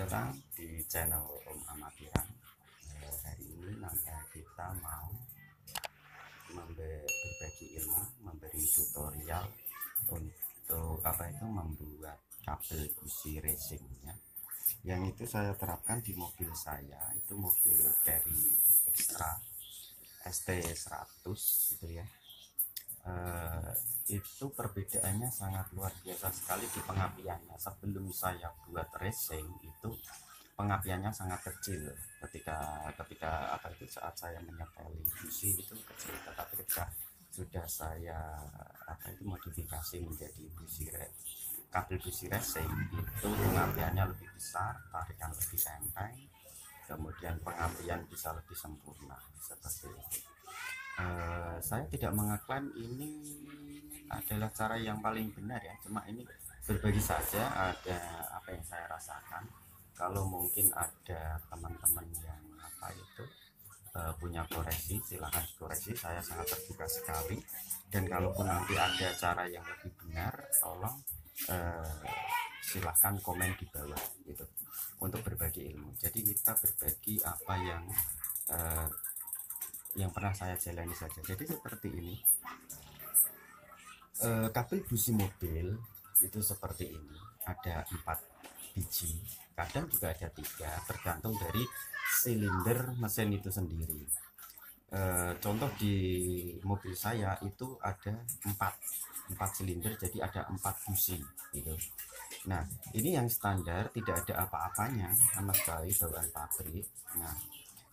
datang di channel Om Amatiran. Hari ini kita mau berbagi ilmu, memberi tutorial untuk membuat kabel busi racing ya. Yang itu saya terapkan di mobil saya, itu mobil Carry Extra ST100 gitu ya. Itu perbedaannya sangat luar biasa sekali di pengapiannya. Sebelum saya buat racing itu pengapiannya sangat kecil ketika saat saya menyeteli busi itu kecil, tetapi ketika sudah saya modifikasi menjadi kabel busi racing itu pengapiannya lebih besar, tarikan lebih enteng, kemudian pengapian bisa lebih sempurna seperti itu. Saya tidak mengaklaim ini adalah cara yang paling benar ya, cuma ini berbagi saja ada apa yang saya rasakan. Kalau mungkin ada teman-teman yang punya koreksi, silahkan koreksi, saya sangat terbuka sekali. Dan kalaupun nanti ada cara yang lebih benar, tolong silahkan komen di bawah gitu untuk berbagi ilmu. Jadi kita berbagi apa yang pernah saya jalani saja. Jadi seperti ini, kabel busi mobil itu seperti ini, ada 4 biji, kadang juga ada 3, tergantung dari silinder mesin itu sendiri. Contoh di mobil saya itu ada 4 silinder, jadi ada 4 busi gitu. Nah ini yang standar, tidak ada apa-apanya sama sekali, bawaan pabrik. Nah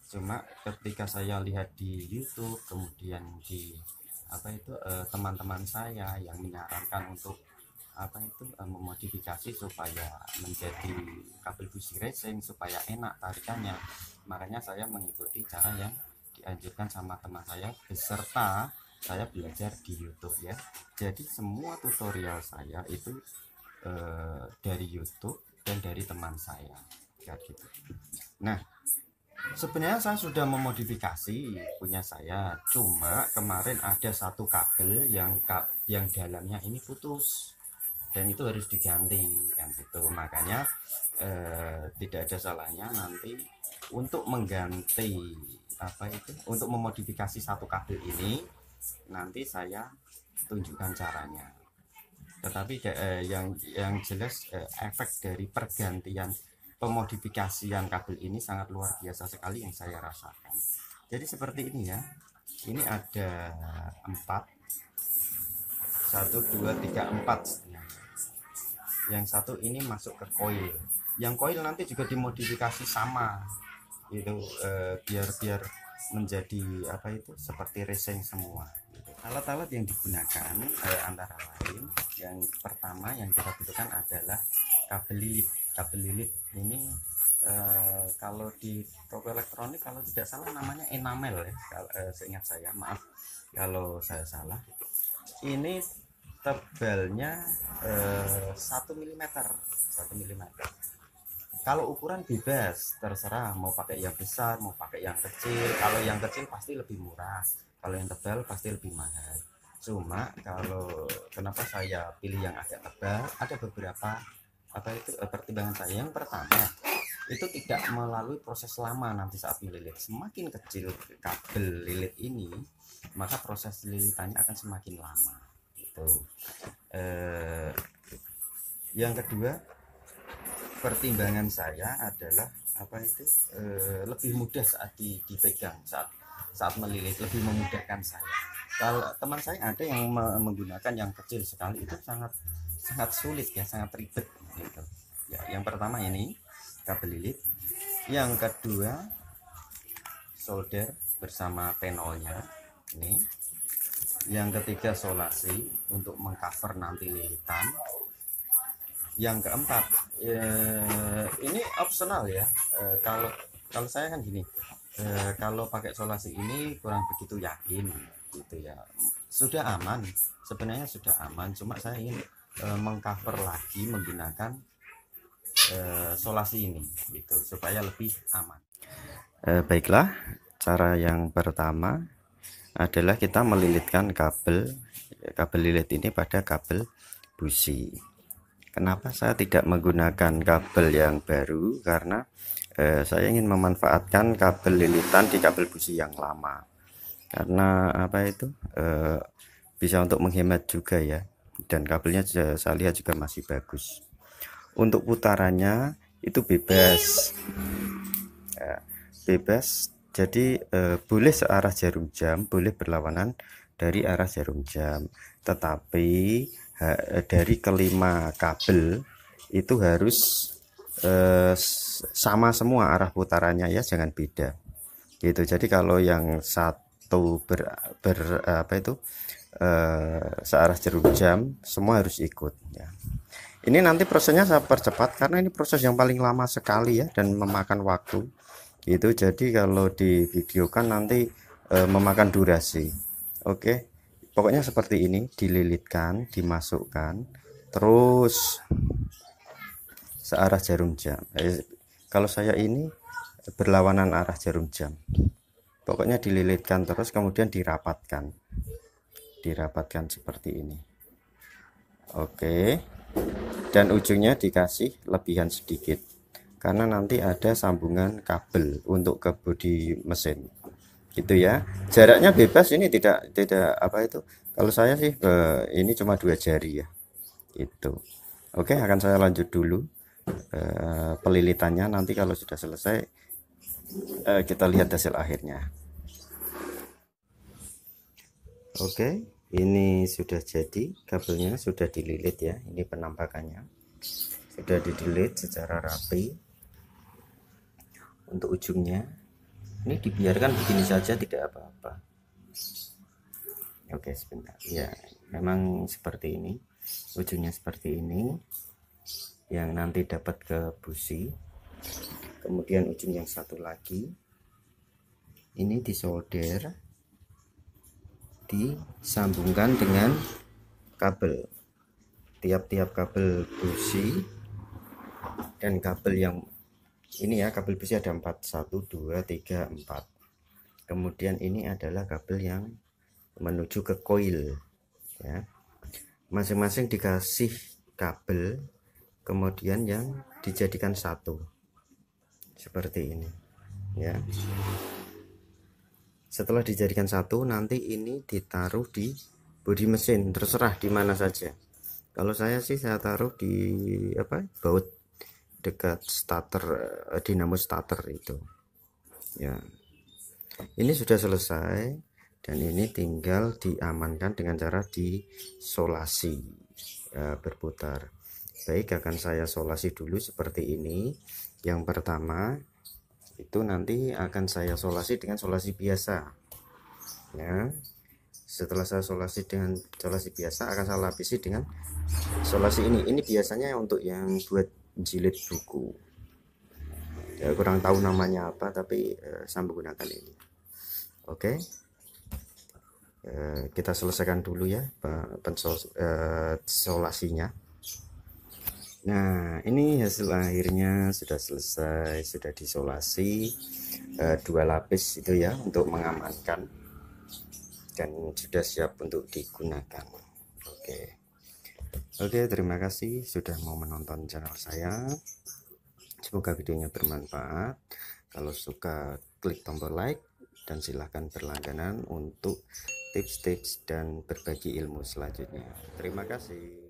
cuma ketika saya lihat di YouTube, kemudian di teman-teman saya yang menyarankan untuk memodifikasi supaya menjadi kabel busi racing supaya enak tarikannya, makanya saya mengikuti cara yang dianjurkan sama teman saya beserta saya belajar di YouTube ya. Jadi semua tutorial saya itu dari YouTube dan dari teman saya kayak gitu. Nah sebenarnya saya sudah memodifikasi punya saya, cuma kemarin ada satu kabel yang dalamnya ini putus dan itu harus diganti yang gitu. Makanya tidak ada salahnya nanti untuk mengganti untuk memodifikasi satu kabel ini, nanti saya tunjukkan caranya. Tetapi yang jelas efek dari pergantian pemodifikasian kabel ini sangat luar biasa sekali yang saya rasakan. Jadi seperti ini ya, ini ada 4, 1 2 3 4. Yang satu ini masuk ke koil, yang koil nanti juga dimodifikasi sama itu biar menjadi seperti racing semua gitu. Alat-alat yang digunakan antara lain, yang pertama yang kita butuhkan adalah kabel lilit. Kabel lilit ini kalau di toko elektronik kalau tidak salah namanya enamel ya, seingat saya, maaf kalau saya salah. Ini tebalnya 1 mm. Kalau ukuran bebas, terserah mau pakai yang besar mau pakai yang kecil. Kalau yang kecil pasti lebih murah, kalau yang tebal pasti lebih mahal. Cuma kalau kenapa saya pilih yang agak tebal, ada beberapa pertimbangan saya. Yang pertama, itu tidak melalui proses lama nanti saat melilit. Semakin kecil kabel lilit ini, maka proses lilitannya akan semakin lama gitu. Yang kedua, pertimbangan saya adalah lebih mudah saat dipegang, saat melilit lebih memudahkan saya. Kalau teman saya ada yang menggunakan yang kecil sekali, itu sangat sulit ya, sangat ribet gitu ya. Yang pertama ini kabel lilit, yang kedua solder bersama penolnya ini, yang ketiga solasi untuk mengcover nanti lilitan, yang keempat ini opsional ya. Kalau saya kan gini, kalau pakai solasi ini kurang begitu yakin gitu ya. Sudah aman, sebenarnya sudah aman, cuma saya ingin mengcover lagi menggunakan solasi ini gitu supaya lebih aman. Baiklah, cara yang pertama adalah kita melilitkan kabel lilit ini pada kabel busi Kenapa saya tidak menggunakan kabel yang baru? Karena saya ingin memanfaatkan kabel lilitan di kabel busi yang lama. Karena apa itu bisa untuk menghemat juga ya. Dan kabelnya saya lihat juga masih bagus. Untuk putarannya itu bebas, ya, bebas. Jadi boleh searah jarum jam, boleh berlawanan dari arah jarum jam. Tetapi dari kelima kabel itu harus sama semua arah putarannya ya, jangan beda gitu. Jadi kalau yang satu apa itu searah jarum jam, semua harus ikut ya. Ini nanti prosesnya saya percepat karena ini proses yang paling lama sekali ya, dan memakan waktu gitu. Jadi kalau divideokan nanti memakan durasi. Oke, pokoknya seperti ini, dililitkan, dimasukkan, terus searah jarum jam. Kalau saya ini berlawanan arah jarum jam. Pokoknya dililitkan terus, kemudian dirapatkan seperti ini. Oke, dan ujungnya dikasih lebihan sedikit karena nanti ada sambungan kabel untuk ke bodi mesin gitu ya. Jaraknya bebas, ini tidak apa itu, kalau saya sih ini cuma 2 jari ya itu. Oke, akan saya lanjut dulu pelilitannya. Nanti kalau sudah selesai kita lihat hasil akhirnya. Oke, ini sudah jadi, kabelnya sudah dililit ya. Ini penampakannya sudah dililit secara rapi. Untuk ujungnya ini dibiarkan begini saja, tidak apa-apa. Oke, sebentar ya, memang seperti ini, ujungnya seperti ini yang nanti dapat ke busi. Kemudian ujung yang satu lagi ini disolder, disambungkan dengan kabel, tiap-tiap kabel busi dan kabel yang ini ya, kabel busi ada 4, 1 2 3 4. Kemudian ini adalah kabel yang menuju ke koil ya, masing-masing dikasih kabel, kemudian yang dijadikan satu seperti ini ya. Setelah dijadikan satu, nanti ini ditaruh di bodi mesin, terserah di mana saja. Kalau saya sih saya taruh di apa, baut dekat starter, dinamo starter itu ya. Ini sudah selesai dan ini tinggal diamankan dengan cara disolasi berputar. Baik, akan saya solasi dulu seperti ini. Yang pertama itu nanti akan saya solasi dengan solasi biasa ya. Setelah saya solasi dengan solasi biasa, akan saya lapisi dengan solasi ini biasanya untuk yang buat jilid buku ya, kurang tahu namanya apa, tapi saya menggunakan ini. Oke, kita selesaikan dulu ya solasinya. Nah, ini hasil akhirnya sudah selesai, sudah disolasi 2 lapis itu ya, untuk mengamankan, dan sudah siap untuk digunakan. Oke, terima kasih sudah mau menonton channel saya. Semoga videonya bermanfaat. Kalau suka, klik tombol like dan silahkan berlangganan untuk tips-tips dan berbagi ilmu selanjutnya. Terima kasih.